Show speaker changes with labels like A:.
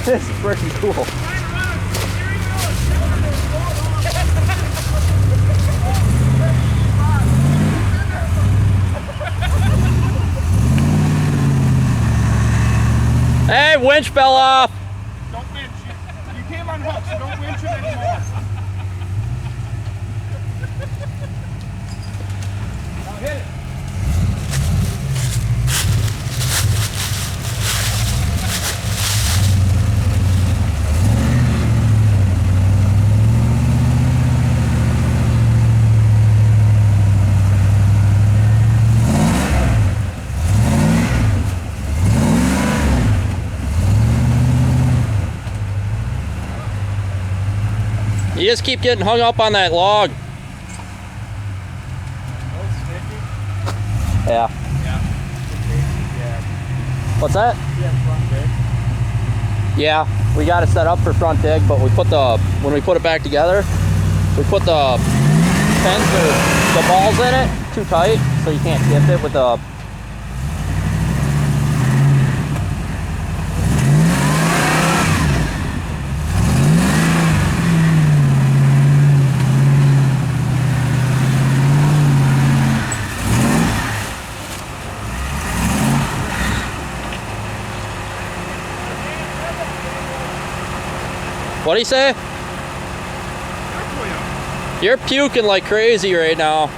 A: This is freaking cool. Hey, winch fell off.
B: Don't winch. You came unhooked, so don't winch it anymore. Now hit it.
A: You just keep getting hung up on that log. Yeah. What's that? Yeah, we got it set up for front dig, but when we put it back together, we put the pins or the balls in it too tight, so you can't dip it with the. What'd he say? You're puking like crazy right now.